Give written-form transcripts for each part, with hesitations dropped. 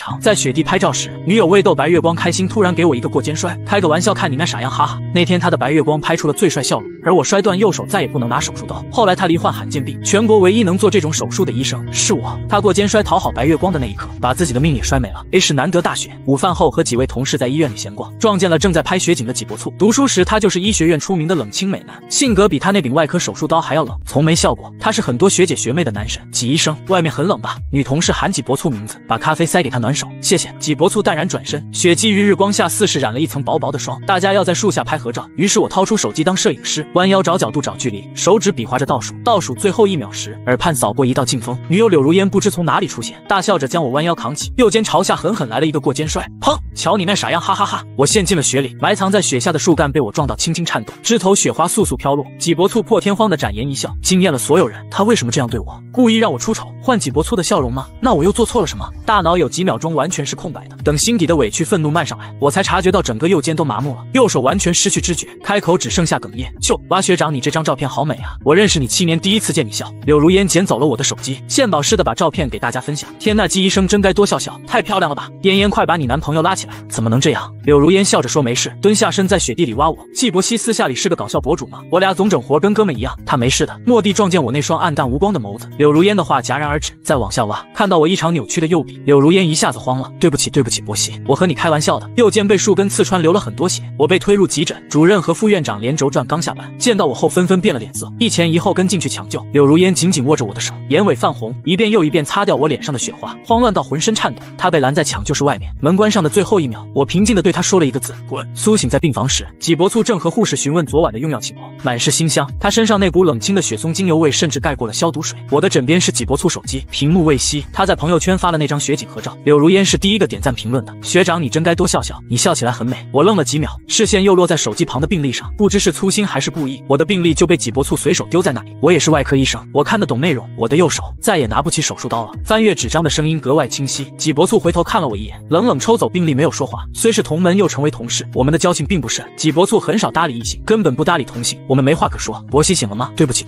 长。在雪地拍照时，女友为逗白月光开心，突然给我一个过肩摔，开个玩笑，看你那傻样，哈哈。那天他的白月光拍出了最帅笑容，而我摔断右手，再也不能拿手术刀。后来他罹患罕见病，全国唯一能做这种手术的医生是我。他过肩摔讨好白月光的那一刻，把自己的命也摔没了。是难得大雪，午饭后和几位同事在医院里闲逛，撞见了正在拍雪景的纪伯簇。读书时他就是医学院出名的冷清美男，性格比他那柄外科手术刀还要冷，从没笑过。他是很多学姐学妹的男神。纪医生，外面很冷吧？女同事喊纪伯簇名字，把咖啡塞给他暖手。谢谢。纪伯簇淡然转身，雪霁于日光下似是染了一层薄薄的霜。大家要在树下拍合照，于是我掏出手机当摄影师，弯腰找角度找距离，手指比划着倒数最后1秒时，耳畔扫过一道劲风，女友柳如烟不知从哪里出现，大笑着将我弯腰扛起，右肩朝下狠狠来了一个过肩摔，砰！瞧你那傻样，哈哈哈！我陷进了雪里，埋藏在雪下的树干被我撞到轻轻颤动，枝头雪花簌簌飘落。纪伯簇破天荒的展颜一笑，惊艳了所有人。他为什么这样对我？故意让我出丑，换纪伯簇的笑容吗？那我又做错了什么？大脑有几秒钟完全是空白的，等心底的委屈愤怒漫上来，我才察觉到整个右肩都麻木了，右手完全失去知觉，开口只剩下哽咽。蛙学长，你这张照片好美啊！我认识你7年，第一次见你笑。柳如烟捡走了我的手机，献宝似的把照片给大家分享。天呐，纪医生真该多笑笑，太漂亮了吧！嫣嫣，快把你男朋友拉起来！怎么能这样？柳如烟笑着说没事，蹲下身在雪地里挖我。纪伯希私下里是个搞笑博主吗？我俩总整活跟哥们一样，他没事的。蓦地撞见我那双暗淡无光的眸子，柳如烟的话戛然而止，再往下挖，看到我异常扭曲的右臂，柳如烟一下子慌了，对不起，伯希，我和你开玩笑的。右肩被树根刺穿，流了很多血，我被推入急诊，主任和副院长连轴转刚下班，见到我后纷纷变了脸色，一前一后跟进去抢救。柳如烟紧紧握着我的手，眼尾泛红，一遍又一遍擦掉我脸上的雪花，慌乱到浑身颤抖。他被拦在抢救室外面，门关上的最后1秒，我平静地对他说了一个字：滚。苏醒在病房时，纪伯簇正和护士询问昨晚的用药情况，满是馨香。他身上那股冷清的雪松精油味甚至盖过了消毒水。我的枕边是纪伯簇手机，屏幕未熄，他在朋友圈发了那张雪景合照。柳如烟是第一个点赞评论的，学长你真该多笑笑，你笑起来很美。我愣了几秒，视线又落在手机旁的病历上，不知是粗心还是故意，我的病历就被纪伯簇随手丢在那里。我也是外科医生，我看得懂内容。我的右手再也拿不起手术刀了，翻阅纸张的声音格外清晰。纪伯簇回头看了我一眼，冷冷抽走病历，没有说话。虽是同门，又成为同事，我们的交情并不深。纪伯簇很少搭理异性，根本不搭理同性，我们没话可说。伯希醒了吗？对不起。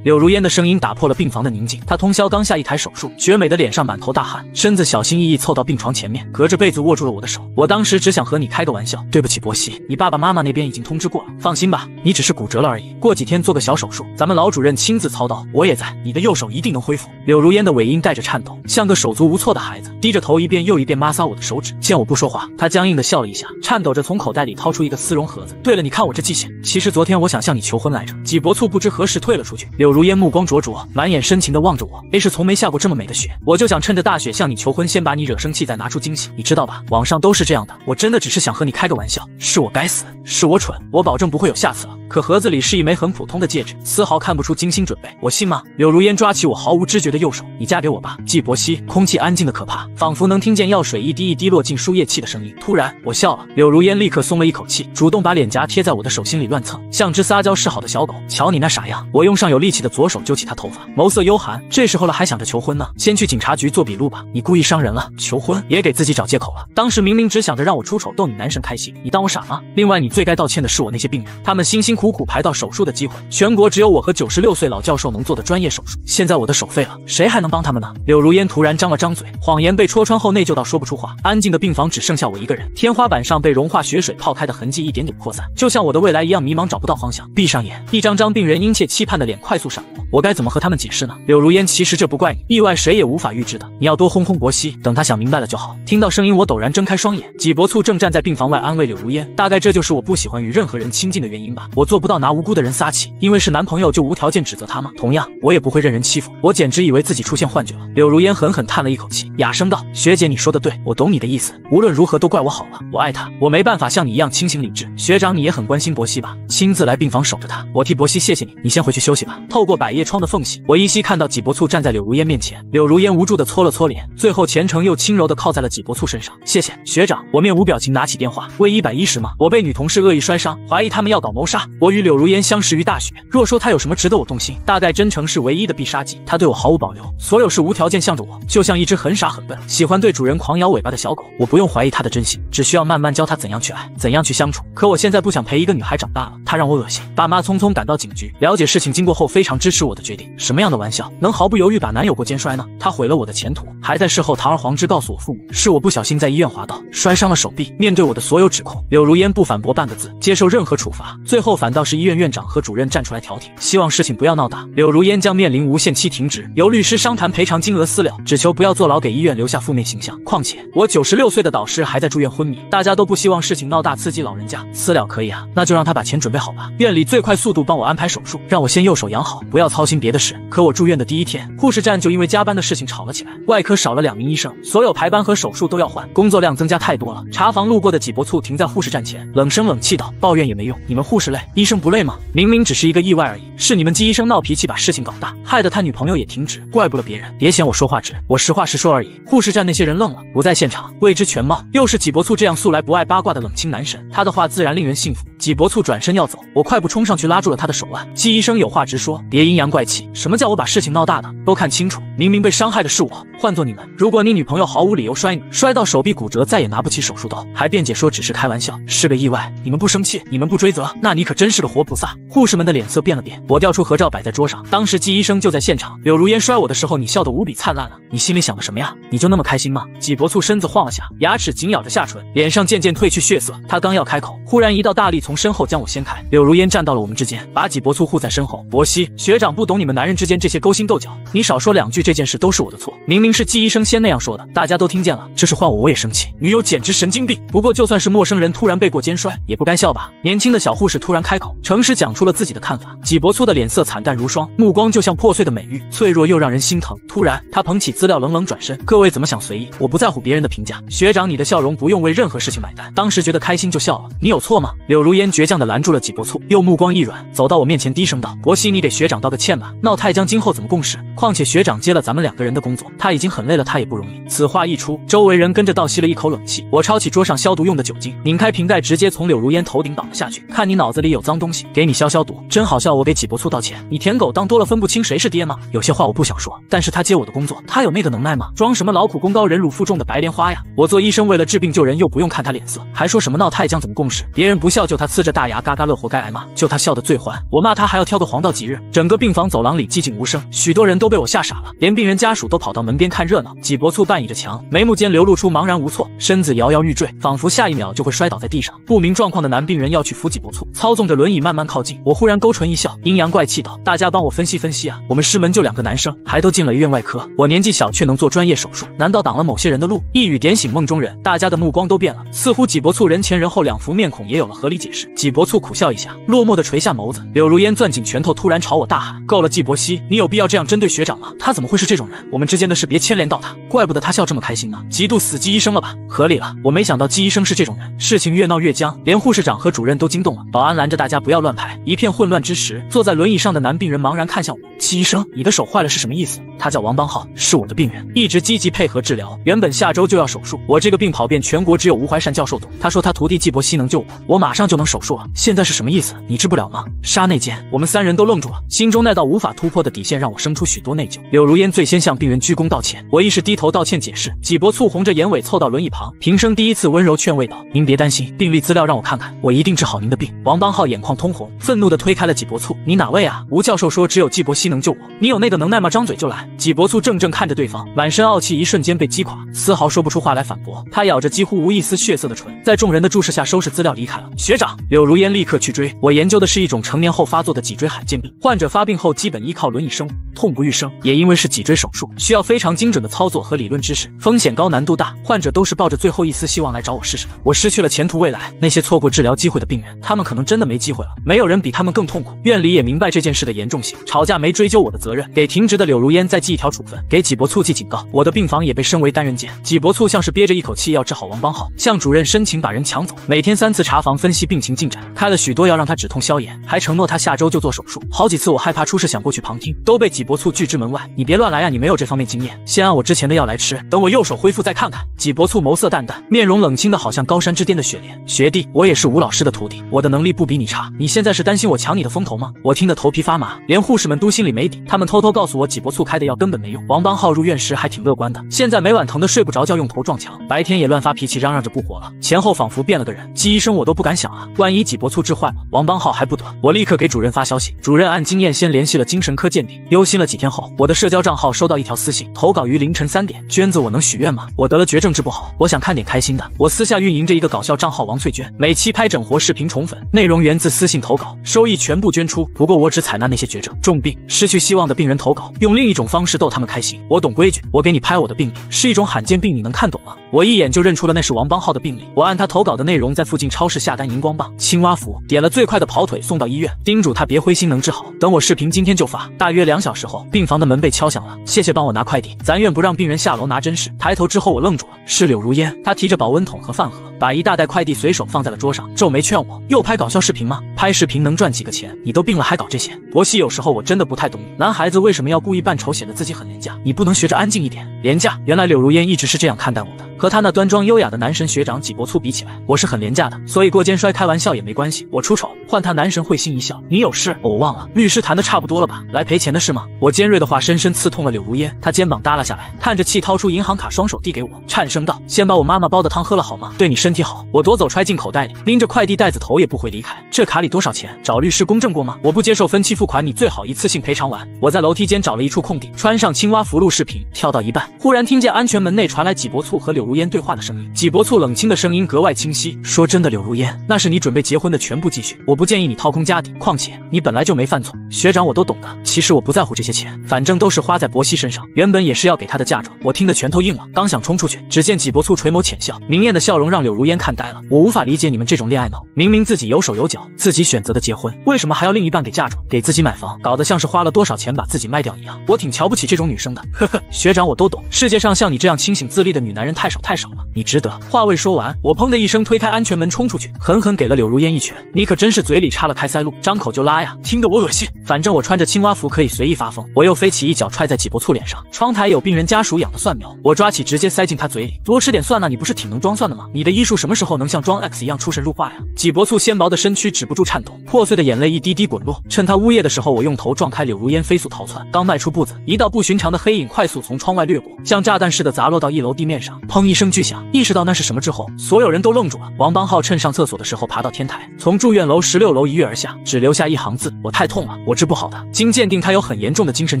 柳如烟的声音打破了病房的宁静。她通宵刚下一台手术，绝美的脸上满头大汗，身子小心翼翼凑到病床前面，隔着被子握住了我的手。我当时只想和你开个玩笑，对不起伯希，你爸爸妈妈那边已经通知过了，放心吧，你只是骨折了而已，过几天做个小手术，咱们老主任亲自操刀，我也在，你的右手一定能恢复。柳如烟的尾音带着颤抖，像个手足无措的孩子，低着头一遍又一遍摩挲我的手指。见我不说话，她僵硬地笑了一下，颤抖着从口袋里掏出一个丝绒盒子。对了，你看我这记性，其实昨天我想向你求婚来着。纪伯簇不知何时退了出去，柳如烟目光灼灼，满眼深情地望着我。是从没下过这么美的雪，我就想趁着大雪向你求婚，先把你惹生气，再拿出惊喜，你知道吧？网上都是这样的，我真的只是想和你开个玩笑，是我该死，是我蠢，我保证不会有下次了。可盒子里是一枚很普通的戒指，丝毫看不出精心准备，我信吗？柳如烟抓起我毫无知觉的右手，你嫁给我吧。纪伯希。空气安静的可怕，仿佛能听见药水一滴一滴落进输液器的声音。突然我笑了，柳如烟立刻松了一口气，主动把脸颊贴在我的手心里乱蹭，像只撒娇示好的小狗。瞧你那傻样！我用上有力气的左手揪起她头发，眸色幽寒。这时候了还想着求婚呢？先去警察局做笔录吧，你故意伤人了。求婚也给自己找借口了，当时明明只想着让我出丑逗你男神开心，你当我傻吗？另外你最该道歉的是我那些病人，他们辛辛苦苦排到手术的机会，全国只有我和96岁老教授能做的专业手术，现在我的手废了，谁还能帮他们呢？柳如烟突然张了张嘴，谎言被戳穿后内疚到说不出话。安静的病房只剩下我一个人，天花板上被融化雪水泡开的痕迹一点点扩散，就像我的未来一样迷茫，找不到方向。闭上眼，一张张病人殷切期盼的脸快速闪过，我该怎么和他们解释呢？柳如烟，其实这不怪你，意外谁也无法预知的，你要多哄哄伯希，等他想明白了就好。听到声音我陡然睁开双眼，纪伯簇正站在病房外安慰柳如烟，大概这就是我不喜欢与任何人亲近的原因吧。我做不到拿无辜的人撒气，因为是男朋友就无条件指责他吗？同样我也不会任人欺负，我简直以为自己出现幻觉了。柳如烟狠狠叹了一口气，哑声道，学姐你说的对，我懂你的意思，无论如何都怪我好了，我爱他，我没办法像你一样清醒理智。学长你也很关心伯希吧，亲自来病房守着他，我替伯希谢谢你，你先回去休息吧。透过百叶窗的缝隙，我依稀看到纪伯簇站在柳如烟面前，柳如烟无助地搓了搓脸，最后虔诚又轻柔地靠在了纪伯簇身上。谢谢学长。我面无表情拿起电话，为110吗？我被女同事恶意摔伤，怀疑他们要搞谋杀。我与柳如烟相识于大学，若说她有什么值得我动心，大概真诚是唯一的必杀技。她对我毫无保留，所有事无条件向着我，就像一只很傻很笨喜欢对主人狂摇尾巴的小狗。我不用怀疑她的真心，只需要慢慢慢教她怎样去爱，怎样去相处。可我现在不想陪一个女孩长大了，她让我恶心。爸妈匆匆赶到警局，了解事情经过后非常支持我的决定。什么样的玩笑能毫不犹豫把男友过肩摔呢？他毁了我的前途，还在事后堂而皇之告诉我父母是我不小心在医院滑倒摔伤了手臂。面对我的所有指控，柳如烟不反驳半个字，接受任何处罚。最后反倒是医院院长和主任站出来调停，希望事情不要闹大。柳如烟将面临无限期停职，由律师商谈赔偿金额私了，只求不要坐牢，给医院留下负面形象。况且我96岁的导师还在住院昏迷，大家都不希望事情闹大刺激老人家。私了可以啊，那就让他把钱准备好吧。院里最快速度帮我安排手术，让我先右手养好，不要操心别的事。可我住院的第一天，护士站就因为加班的事情吵了起来，外科少了2名医生，所有排班和手术都要换，工作量增加太多了。查房路过的纪伯簇停在护士站前，冷声冷气道：“抱怨也没用，你们护士累，医生不累吗？明明只是一个意外而已，是你们季医生闹脾气把事情搞大，害得他女朋友也停职，怪不了别人。别嫌我说话直，我实话实说而已。”护士站那些人愣了，不在现场，未知全貌。又是纪伯簇这样素来不爱八卦的冷清男神，他的话自然令人信服。纪伯簇转身要走，我快步冲上去拉住了他的手腕。季医生有话直说，别阴阳怪气。什么叫我把事情闹大的？都看清楚，明明被伤害的是我，换做你们，如果你女朋友毫无理由摔你，摔到手臂骨折，再也拿不起手术刀，还辩解说只是开玩笑，是个意外，你们不生气，你们不追责，那你可真是个活菩萨。护士们的脸色变了变，我调出合照摆在桌上，当时季医生就在现场。柳如烟摔我的时候，你笑得无比灿烂了，你心里想的什么呀？你就那么开心吗？纪伯簇身子晃了下，牙齿紧咬着下唇，脸上渐渐褪去血色。他刚要开口，忽然一道大力从身后将我掀开，柳如烟站到了我们之间，把纪伯簇护在身后。伯熙，学长不懂你们男人之间这些勾心斗角，你少说2句，这件事都是我的错。明明是季医生先那样说的，大家都听见了，这是换我也生气。女友简直神经病。不过就算是陌生人突然背过肩摔，也不该笑吧？年轻的小护士突然开口，诚实讲出了自己的看法。纪伯簇的脸色惨淡如霜，目光就像破碎的美玉，脆弱又让人心疼。突然，他捧起资料，冷冷转身：“各位怎么想随意，我不在乎别人的评价。学长，你的笑容不用为任何事情买单。当时觉得开心就笑了，你有错吗？”柳如烟倔强地拦住了纪伯簇，又目光一软，走到我面前低声道：“伯熙，你给学长道个歉吧。闹太江今后怎么共事？况且学长接了咱们2个人的工作，他已经很累了，他也不容易。”此话一出，周围人跟着倒吸了一口冷气。我抄起桌上消毒用的酒精，拧开瓶盖，直接从柳如烟头顶倒了下去。看你脑子里有脏东西，给你消消毒。真好笑，我给纪伯簇道歉，你舔狗当多了分不清谁是爹吗？有些话我不想说，但是他接我的工作，他有那个能耐吗？装什么劳苦功高忍辱负重的白莲花呀？我做医生为了治病救人，又不用看他脸色，还说什么闹太江怎么共事？别人不笑就他呲着大牙嘎嘎乐，活该挨骂。就他笑得最欢，我骂他还要挑个黄道吉日。整个病房走廊里寂静无声，许多人都被我吓傻了，连病人家属都跑到门边看热闹。纪伯簇半倚着墙，眉目间流露出茫然无措，身子摇摇欲坠，仿佛下一秒就会摔倒在地上。不明状况的男病人要去扶纪伯簇，操纵着轮椅慢慢靠近。我忽然勾唇一笑，阴阳怪气道：“大家帮我分析分析啊！我们师门就2个男生，还都进了医院外科。我年纪小却能做专业手术，难道挡了某些人的路？”一语点醒梦中人，大家的目光都变了，似乎纪伯簇人前人后2副面孔也有了合理解释。纪伯簇苦笑一下，落寞地垂下眸子。柳如烟攥紧拳头，突然朝我大喊：“够了，纪伯熙，你有必要这样针对学长吗？他怎么会是这种人？我们之间的事别牵连到他。怪不得他笑这么开心呢，嫉妒死季医生了吧？合理了，我没想到季医生是这种人。”事情越闹越僵，连护士长和主任都惊动了。保安拦着大家不要乱排。一片混乱之时，坐在轮椅上的男病人茫然看向我：“季医生，你的手坏了是什么意思？”他叫王邦浩，是我的病人，一直积极配合治疗。原本下周就要手术，我这个病跑遍全国只有吴怀善教授懂。他说他徒弟季伯熙能救我，我马上就能手术了。现在是什么意思？你治不了吗？刹那间，我们3人都愣住了，心中那道无法突破的底线让我生出许多内疚。柳如烟最先向病人鞠躬道歉，我亦是低头道歉解释。纪伯簇红着眼尾凑到轮椅旁，平声第一次温柔劝慰道：“您别担心，病历资料让我看看，我一定治好您的病。”王邦浩眼眶通红，愤怒地推开了纪伯簇：“你哪位啊？吴教授说只有季伯熙能救我，你有那个能耐吗？张嘴就来！”纪伯簇怔怔看着对方，满身傲气一瞬间被击垮，丝毫说不出话来反驳。他咬着几乎无一丝血色的唇，在众人的注视下收拾资料离开了。学长，柳如烟立刻去追。我研究的是一种成年后发作的脊椎罕见病，患者发病后基本依靠轮椅生活，痛不欲生。也因为是脊椎手术，需要非常精准的操作和理论知识，风险高难度大，患者都是抱着最后一丝希望来找我试试的。我失去了前途未来，那些错过治疗机会的病人，他们可能真的没机会了。没有人比他们更痛苦。院里也明白这件事的严重性，吵架没追究我的责任，给停职的柳如烟再记一条处分，给纪伯簇记警告。我的病房也被升为单人间。纪伯簇像是憋着一口气要治好王邦浩，向主任申请把人抢走，每天3次查房分析病情进展，开了许多药让他止痛消炎，还承诺他下周就做手术。好几次我害怕出事想过去旁听，都被纪伯簇拒之门外。你别乱来啊，你没有这方面经验，先按我之前的药来吃，等我右手恢复再看看。纪伯簇眸色淡淡，面容冷清的好像高山之巅的雪莲。学弟，我也是吴老师的徒弟，我的能力不比你差，你现在是担心我抢你的风头吗？我听得头皮发麻，连护士们都心里里没底，他们偷偷告诉我，济伯醋开的药根本没用。王邦浩入院时还挺乐观的，现在每晚疼得睡不着觉，用头撞墙，白天也乱发脾气，嚷嚷着不活了，前后仿佛变了个人。季医生，我都不敢想啊，万一济伯醋治坏了，王邦浩还不得？我立刻给主任发消息，主任按经验先联系了精神科鉴定。忧心了几天后，我的社交账号收到一条私信，投稿于凌晨3点。娟子，我能许愿吗？我得了绝症治不好，我想看点开心的。我私下运营着一个搞笑账号王翠娟，每期拍整活视频宠粉，内容源自私信投稿，收益全部捐出。不过我只采纳那些绝症、重病、失去希望的病人投稿，用另一种方式逗他们开心。我懂规矩，我给你拍我的病历，是一种罕见病，你能看懂吗？我一眼就认出了那是王邦浩的病历。我按他投稿的内容在附近超市下单荧光棒、青蛙服，点了最快的跑腿送到医院，叮嘱他别灰心，能治好。等我视频今天就发。大约2小时后，病房的门被敲响了，谢谢帮我拿快递，咱院不让病人下楼拿，真是。抬头之后我愣住了，是柳如烟，她提着保温桶和饭盒，把一大袋快递随手放在了桌上，皱眉劝我，又拍搞笑视频吗？拍视频能赚几个钱？你都病了还搞这些？博西，有时候我真的不太懂你，男孩子为什么要故意扮丑，显得自己很廉价？你不能学着安静一点？廉价？原来柳如烟一直是这样看待我的。和他那端庄优雅的男神学长济伯醋比起来，我是很廉价的，所以过肩摔开玩笑也没关系，我出丑，换他男神会心一笑。你有事？我忘了，律师谈的差不多了吧？来赔钱的是吗？我尖锐的话深深刺痛了柳如烟，她肩膀耷拉下来，叹着气掏出银行卡，双手递给我，颤声道：“先把我妈妈煲的汤喝了好吗？对你身体好。”我夺走揣进口袋里，拎着快递袋子头也不回离开。这卡里多少钱？找律师公证过吗？我不接受分期付款，你最好一次性赔偿完。我在楼梯间找了一处空地，穿上青蛙服录视频，跳到一半，忽然听见安全门内传来济伯醋和柳如烟对话的声音。济伯醋冷清的声音格外清晰，说真的，柳如烟，那是你准备结婚的全部积蓄，我不建议你掏空家底，况且你本来就没犯错。学长，我都懂的，其实我不在乎这些钱，反正都是花在博西身上，原本也是要给他的嫁妆。我听得拳头硬了，刚想冲出去，只见济伯醋垂眸浅笑，明艳的笑容让柳如烟看呆了。我无法理解你们这种恋爱脑，明明自己有手有脚，自己选择的结婚，为什么还要另一半给嫁妆，给自己买房，搞得像是花了多少钱把自己卖掉一样。我挺瞧不起这种女生的，呵呵，学长我都懂，世界上像你这样清醒自立的女男人太少了，你值得。话未说完，我砰的一声推开安全门冲出去，狠狠给了柳如烟一拳。你可真是嘴里插了开塞露，张口就拉呀，听得我恶心。反正我穿着青蛙服可以随意发疯。我又飞起一脚踹在济伯醋脸上，窗台有病人家属养的蒜苗，我抓起直接塞进他嘴里，多吃点蒜呢，你不是挺能装蒜的吗？你的医术什么时候能像装 X 一样出神入化呀？济伯醋纤薄的身躯止不住颤抖，破碎的眼泪一滴滴滚落。趁他呜咽的时候，我用头撞开柳如烟，飞速逃窜。刚迈出步子，一道不寻常的黑影快速从窗外掠过，像炸弹似的砸落到1楼地面上，砰一声巨响。意识到那是什么之后，所有人都愣住了。王邦浩趁上厕所的时候爬到天台，从住院楼16楼一跃而下，只留下一行字：我太痛了，我治不好的。经鉴定，他有很严重的精神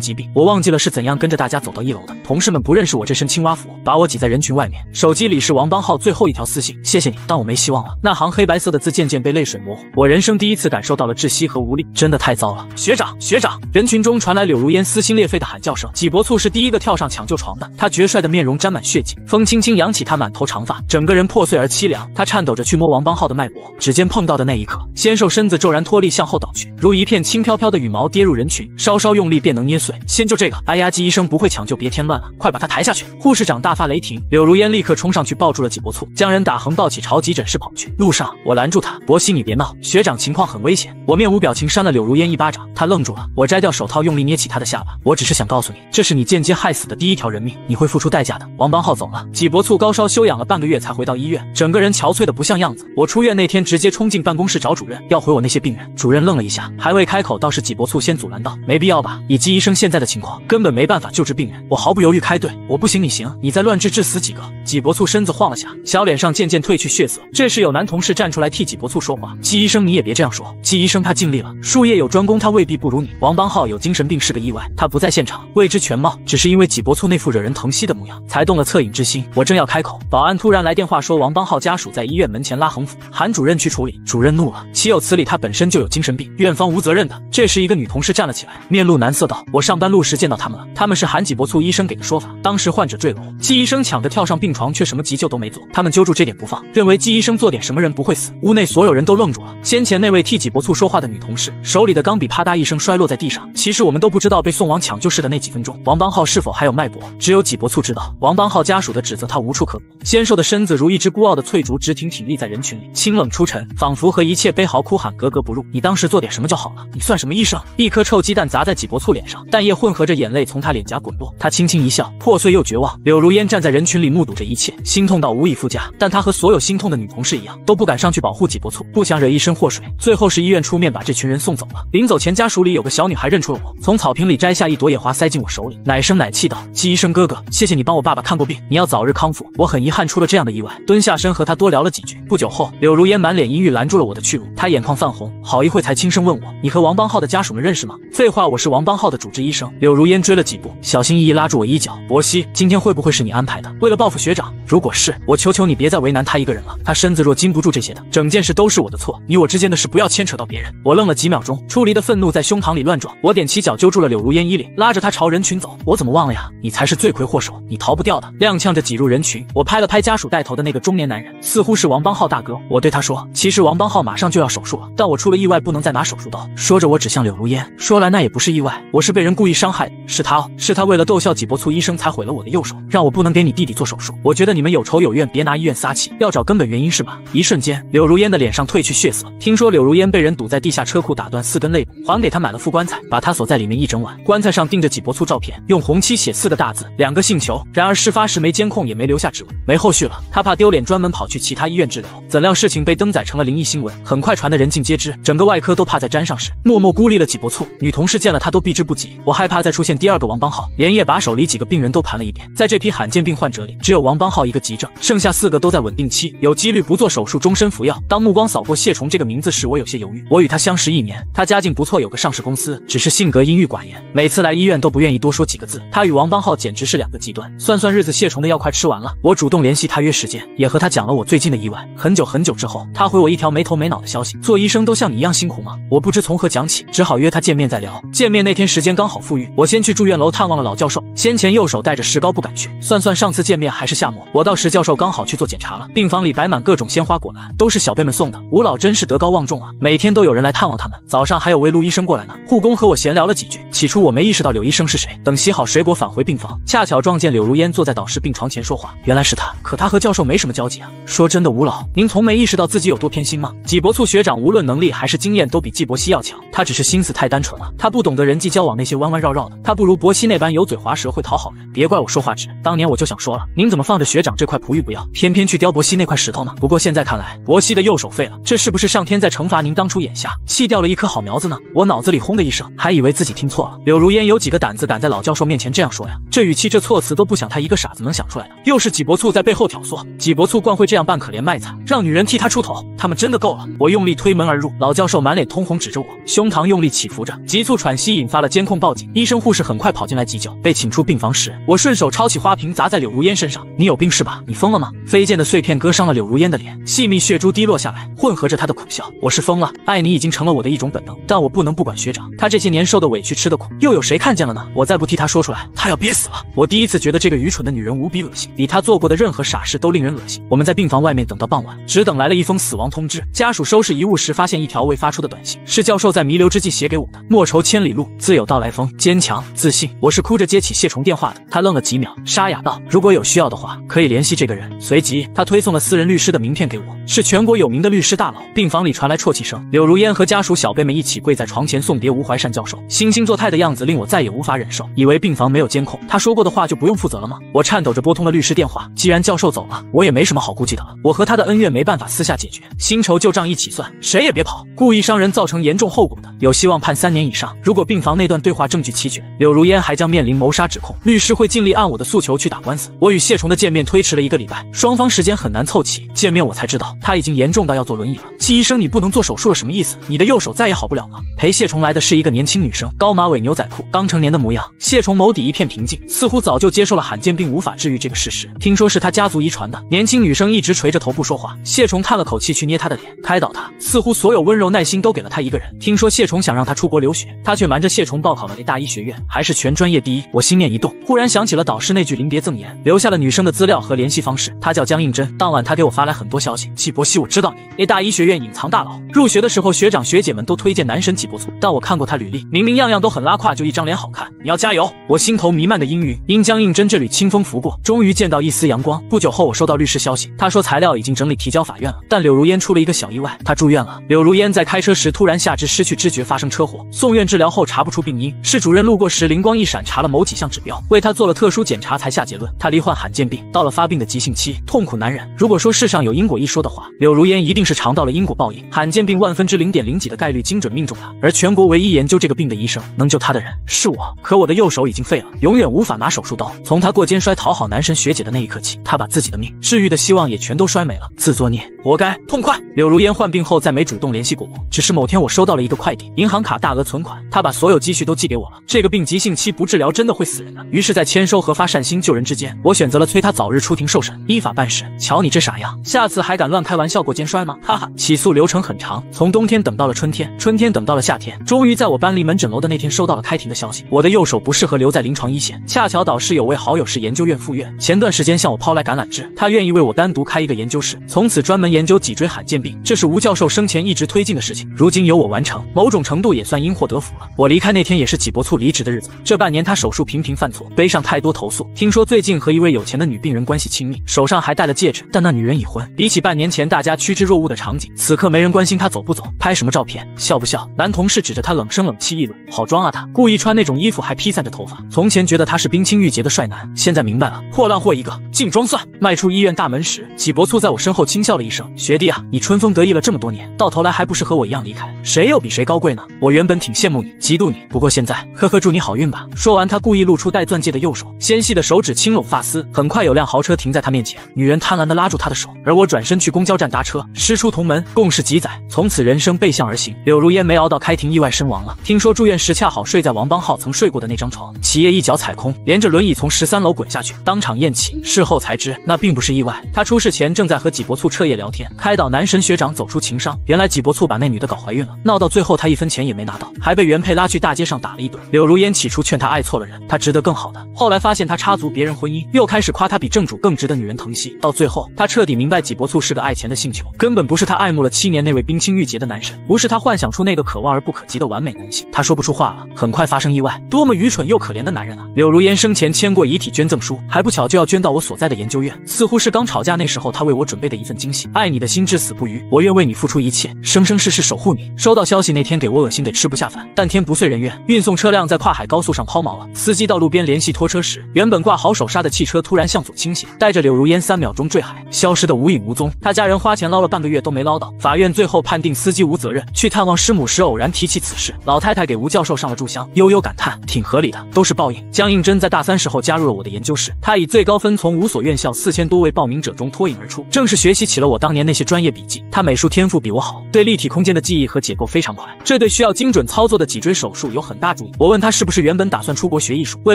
疾病。我忘记了是怎样跟着大家走到1楼的。同事们不认识我这身青蛙服，把我挤在人群外面。手机里是王邦浩最后一条私信：谢谢你，当我没希望了。那行黑白色的字渐渐被泪水模糊。我人生第一次感受到了窒息和无力，真的太糟了。学长，学长！人群中传来柳如烟撕心裂肺的喊叫声。济伯醋是第一个跳上抢救床的，他绝帅的面容沾满血迹，风轻轻扬起他满头长发，整个人破碎而凄凉。他颤抖着去摸王邦浩的脉搏，指尖碰到的那一刻，纤瘦身子骤然脱力向后倒去，如一片轻飘飘的羽毛跌入人群，稍稍用力便能捏碎。先就这个！哎呀，季医生不会抢救，别添乱了，快把他抬下去！护士长大发雷霆，柳如烟立刻冲上去抱住了济伯醋，将人打横抱起朝急诊室跑去。路上我拦住他，博西你别闹，学长情况很危险。我面无表情扇了柳如烟一巴掌，他愣住了。我摘掉手套，用力捏起他的下巴，我只是想告诉你，这是你间接害死的第一条人命，你会付出代价的。王邦浩走了，济伯醋高烧休养了半个月才回到医院，整个人憔悴的不像样子。我出院那天直接冲进办公室找主任，要回我那些病人。主任愣了一下，还未开口，倒是济伯醋先阻拦道：没必要吧，以季医生现在的情况，根本没办法救治病人。我毫不犹豫开队，我不行你行，你再乱治治死几个。济伯醋身子晃了下，小脸上渐渐褪去血色。这时有男同事站出来替济伯醋说话：季医生你也别这样说，季医生他尽力了，术业有专攻，他未必不如你。王邦浩有精神病是个意外，他不在现场，未知全貌，只是因为济伯醋那副惹人疼惜的模样，才动了恻隐之心。我正要开口，保安突然来电话说王邦浩家属在医院门前拉横幅，喊主任去处理。主任怒了，岂有此理，他本身就有精神病，院方无责任的。这时一个女同事站了起来，面露难色道：我上班路时见到他们了，他们是喊济伯醋医生给的说法，当时患者坠楼，季医生抢着跳上病床，却什么急救都没做，他们揪住这点不放，认为季医生做点什么人不会死。屋内所有人都愣住了，先前那位替济伯醋说话的女同事手里的钢笔啪嗒一声摔落在地上。其实我们都不知道被送往抢救室的那几分钟，王邦浩是否还有脉搏，只有济伯醋知道。王邦浩家属的指责他无处可躲，纤瘦的身子如一只孤傲的翠竹，直挺挺立在人群里，清冷出尘，仿佛和一切悲嚎哭喊格格不入。你当时做点什么就好了，你算什么医生？一颗臭鸡蛋砸在纪伯醋脸上，蛋液混合着眼泪从他脸颊滚落。他轻轻一笑，破碎又绝望。柳如烟站在人群里目睹着一切，心痛到无以复加。但他和所有心痛的女同事一样，都不敢上去保护纪伯醋，不想惹一身祸水。最后是医院出面把这群人送走了。临走前，家属里有个小女孩认出了我，从草坪里摘下一朵野花塞进我手里，奶声奶气道：“季医生哥哥，谢谢你帮我爸爸看过病，你要早日康复。我很遗憾出了这样的意外。”蹲下身和他多聊了几句。不久后，柳如烟满脸阴郁拦住了我的去路，她眼眶泛红，好一会才轻声问我：“你和王邦浩的家属们认识吗？”废话，我是王邦浩的主治医生。柳如烟追了几步，小心翼翼拉住我衣角：“博西，今天会不会是你安排的？为了报复学长？如果是，我求求你别再为难他一个人了。他身子弱，经不住这些的。整件事都是我的错，你我之间的事不要牵扯到别人。”我愣了几秒钟，出离的愤怒在胸膛里乱撞。我踮起脚揪住了柳如烟衣领，拉着她朝人群走。我怎么忘了呀？你才是罪魁祸首，你逃不掉的。踉跄着挤入人群，我拍了拍家属带头的那个中年男人，似乎是王邦浩大哥。我对他说：“其实王邦浩马上就要手术了，但我出了意外，不能再拿手术刀。”说着，我指向柳如烟，说来那也不是意外，我是被人故意伤害的，是他哦，是他为了逗笑纪伯醋医生才毁了我的右手，让我不能给你弟弟做手术。我觉得你们有仇有怨，别拿医院撒气，要找根本原因是吧？一瞬间，柳如烟的脸上褪去血色。听说柳如烟被人堵在地下车库，打断4根肋骨，还给他买了副棺材，把他锁在里面一整晚。棺材上钉着纪伯醋照片，用红漆写4个大字：2个姓裘。然而事发时没监控，也没留下指纹，没后续了。他怕丢脸，专门跑去其他医院治疗。怎料事情被登载成了灵异新闻，很快传得人尽皆知，整个外科都怕再沾上事，默默孤立了纪伯醋。女同事见了他都避之不及。我害怕再出现第2个王邦浩，连夜把手里几个病人都盘了一遍。在这批罕见病患者里，只有王邦浩一个急症，剩下4个都在稳定期，有几率不做手术，终身服药。当目光扫过谢崇这个名字时，我有些犹豫。我与他相识1年，他家境不错，有个上市公司，只是性格阴郁寡言，每次来医院都不愿意多说几个字。他与王邦浩简直是2个极端。算算日子，谢崇的药快吃完了，我主动联系他约时间，也和他讲了我最近的意外。很久很久之后，他回我一条没头没脑的消息：做医生都像你一样辛苦吗？我不知从何讲起，只好约他见面再聊。见面那天时间刚好富裕，我先去住院楼探望了老教授，先前右手带着石膏不敢去，算算上次见面还是夏末，我到时教授刚好去做检查了。病房里摆满各种鲜花果篮，都是小辈们送的。吴老真是德高望重啊，每天都有人来探望他们。早上还有位陆医生过来呢，护工和我闲聊了几句。起初我没意识到柳医生是谁，等洗好水果返回病房，恰巧撞见柳如烟坐在导师病床前说话，原来是他。可他和教授没什么交集啊。说真的，吴老，您从没意识到自己有多偏心吗？纪伯醋学长无论能力还是经验都比季伯希要强，他只是心思太单纯了，他不懂得人际交往那些弯弯绕绕的，他不如伯希那般油嘴滑舌会讨好人。别怪我说话直，当年我就想说了，您怎么放着学长这块璞玉不要，偏偏去雕伯希那块石头呢？不过现在看来，伯希的右手废了，这是不是上天在惩罚您当初眼瞎，弃掉了一颗好苗子呢？我脑子里轰的一声，还以为自己听错了。柳如烟有几个胆子敢在老教授面前这样说呀？这语气这措辞都不想他一个傻子能想出来的。又是纪伯醋在背后挑唆，纪伯醋惯会这样扮可怜卖惨，让女人替他出头，他们真的够了。我用力推门而入，老教授满脸通红指着我，胸膛用力起伏着，急促喘息引发了监控报警。医生护士很快跑进来急救。被请出病房时，我顺手抄起花瓶砸在柳如烟身上。你有病是吧？你疯了吗？飞溅的碎片割伤了柳如烟的脸，细密血珠滴落下来，混合着她的苦笑。我是疯了，爱你已经成了我的一种本能，但我不能不管学长，他这些年受的委屈吃的苦，又有谁看见了呢？我再不替他说出来，他要憋死了。我第一次觉得这个愚蠢的女人无比恶心，比她做过的任何傻事都令人恶心。我们在病房外面等到傍晚，只等来了一封死亡通知。家属收拾遗物时发现一条未发出的短信，是教授在弥留之际写给我的：莫愁千里路，自有到来风，坚强自信。我是哭着接起谢崇电话的，他愣了几秒，沙哑道：如果有需要的话，可以联系这个人。随即他推送了私人律师的名片给我，是全国有名的律师大佬。病房里传来啜泣声，柳如烟和家属小辈们一起跪在床前送别吴怀善教授，惺惺作态的样子令我再也无法忍受。以为病房没有监控，他说过的话就不用负责了吗？我颤抖着拨通了律师电话，既然教授走了，我也没什么好顾忌的了。我和他的恩怨没办法私下解决，新仇旧账一起算，谁也别跑。故意伤人造成严重后果的，有希望判3年以上。如果病房那段对话证据齐全，柳如烟还将面临谋杀指控，律师会尽力按我的诉求去打官司。我与谢崇的见面推迟了1个礼拜，双方时间很难凑齐。见面我才知道他已经严重到要坐轮椅了。季医生，你不能做手术了，什么意思？你的右手再也好不了了。陪谢崇来的是一个年轻女生，高马尾牛仔裤，刚成年的模样。谢崇眸底一片平静，似乎早就接受了罕见病无法治愈这个事实。听说是他家族遗传的。年轻女生一直垂着头不说话。谢崇叹了口气去捏她的脸，开导她，似乎所有温柔耐心都给了她一个人。听说谢崇想让她出国留学，她却瞒着谢崇报考了A大医学院，还是全专业第1。我心念一动，忽然想起了导师那句临别赠言，留下了女生的资料和联系方式。她叫江应真。当晚她给我发来很多消息，季伯希，我知道你 A大医学院隐藏大佬，入学的时候学长学姐们都推荐男神季伯醋，但我看过他履历，明明样样都很拉胯，就一张脸好看，你要加油。我心头弥漫的阴云因江应真这缕清风拂过，终于见到一丝阳光。不久后，我收到律师消息，他说材料已经整理提交法院了，但柳如烟出了一个小意外，她住院了。柳如烟在开车时突然下肢失去知觉，发生车祸，送院治疗后查不出病因。室主任路过时灵光一闪，查了某几项指标，为她做了特殊检查，才下结论，她罹患罕见病，到了发病的急性期，痛苦难忍。如果说世上有因果一说的话，柳如烟一定是尝到了因果报应。罕见病万分之0.0几的概率精准命中她，而全国唯一研究这个病的医生，能救她的人是我。可我的右手已经废了，永远无法拿手术刀。从她过肩摔讨好男神学姐的那一刻起，她把自己的命治愈的希望也全都摔没了。自作孽，活该，痛快！柳如烟患病后再没主动联系过我，只是某天我收到了一个快递，银行卡大额存款，她把所有积蓄都寄给我了。这个病急性期不治疗真的会死人的。于是，在签收和发善心救人之间，我选择了催她早日出庭受审，依法办事。瞧你这傻样，下次还敢乱开玩笑过肩摔吗？哈哈！起诉流程很长，从冬天等到了春天，春天等到了夏天，终于在我搬离门诊楼的那天收到了开庭的消息。我的右手不适合留在临床一线，恰巧导师有位好友是研究院副院，前段时间向我抛来橄榄枝，他愿意为我单独开一个研究室，从此专门研究脊椎罕见病。这是吴教授生前一直推进的事情，如今由我完成，某种程度也算因祸得福了。我离开那天也是脊脖促离职的日子，这半年他手术频频犯错，背上太多投诉。听说最近和一位有钱的女病人关系亲密，手上还戴了戒指，但那女人已婚。比起半年前大家趋之若鹜的场景，此刻没人关心他走不走，拍什么照片，笑不笑。男同事指着他冷声冷气议论：好装啊他，故意穿那种衣服还披散着头发。从前觉得他是冰清玉洁的帅男，现在明白了，破烂货一个，净装蒜。迈出医院大门时，脊脖促在我身后轻笑了一声：学弟啊，你春风得意了这么多年，到头来还不是和我一样离开，谁又比谁高贵呢？我原本挺羡慕你，嫉妒你，不过现在，呵呵，祝你好运吧。说完，他故意露出戴钻戒的右手，纤细的手指轻拢发丝。很快有辆豪车停在他面前，女人贪婪地拉住他的手，而我转身去公交站搭车，师出同门，共事几载，从此人生背向而行。柳如烟没熬到开庭，意外身亡了。听说住院时恰好睡在王邦浩曾睡过的那张床，起夜一脚踩空，连着轮椅从13楼滚下去，当场咽气。事后才知，那并不是意外，他出事前正在和脊脖促彻夜聊天，开导男神学长走出情伤。原来脊脖促把那女的搞怀孕了，闹到最后他1分钱也没拿到，还被原配拉去大街上打了一顿。柳如烟起初劝他爱错了人，他值得更好的，后来发现他插足别人婚姻，又开始夸他比正主更值得女人疼惜。到最后，他彻底明白脊脖促是个爱钱的性球，根本不是他爱慕了7年那位冰清玉洁的男神，不是他幻想出那个可望而不可及的完美男性。他说不出话了，很快发生意外，多么愚蠢又可怜的男人啊！柳如烟生前签过遗体捐赠书，还不巧就要捐到我所在的研究院，似乎是刚吵架那时候他为我准备的一份惊喜。爱你的心至死不渝，我愿为你付出一切，生生世世守护你。收到消息那天给我恶心得吃不下饭，但天不遂人愿，运送车辆在跨海高速上抛锚了。司机到路边联系拖车时，原本挂好手刹的汽车突然向左倾斜，带着柳如烟3秒钟坠海，消失得无影无踪。他家人花钱捞了半个月都没捞到，法院最后判定司机无责任。去探望师母时偶然提起此事，老太太给吴教授上了炷香，悠悠感叹：挺合理的，都是报应。江映真在大3时候加入了我的研究室，她以最高分从5所院校4000多位报名者中脱颖而出，正是学习起了我当年那些专业笔记。她美术天赋比我好，对立体空间的记忆和解构非常快，这对需要精准操作的脊椎手术有很大助益。我问她是不是原本打算出国学艺术，为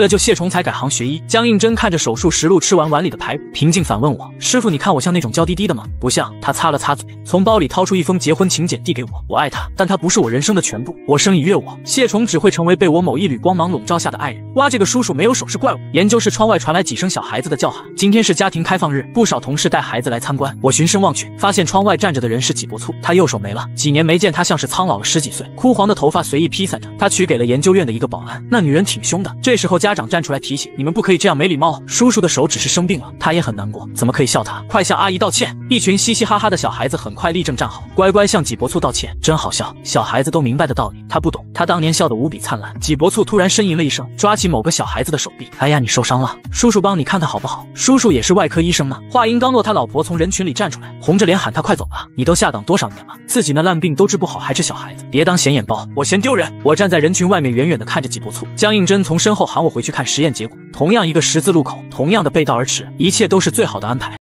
了救谢虫才改行学医。江映真看着手术实录吃完碗里的排骨，平静反问我：师傅，你看我像那种娇滴滴的吗？不像。她擦了擦嘴，从包里掏出一封结婚请柬递给我。我爱他，但他不是我人生的全部。我生已悦我，谢虫只会成为被我某一缕光芒笼罩下的爱人。哇，这个叔叔没有手是怪物。研究室窗外传来几声小孩子的叫喊。今天是家庭开放日，不少同事带孩子来参观。我循声望去，发现窗外站着的人是脊脖促，他右手没了，几年没见，他像是苍老了10几岁，枯黄的头发随意披散着。他取给了研究院的一个保安，那女人挺凶的。这时候家长站出来提醒：你们不可以这样没礼貌，叔叔的手只是生病了。他也很难过，怎么可以笑他？快向阿姨道歉！一群嘻嘻哈哈的小孩子很快立正站好，乖乖向脊脖促道歉，真好笑。小孩子都明白的道理，他不懂。他当年笑得无比灿烂。脊脖促突然呻吟了一声，抓起某个小孩子的手臂：哎呀，你受伤了，叔叔帮你看看好不好？叔叔也是外科医生呢。话音刚落，他老婆从人群里站出来，红着脸喊他快走吧，你都下岗多少年了，自己那烂病都治不好，还治小孩子，别当显眼包，我嫌丢人。我站在人群外面，远远的看着脊脖促。江映真从身后喊我回去看实验结果。同样一个十字路口，同样的背道而驰，一切都是最好的安排。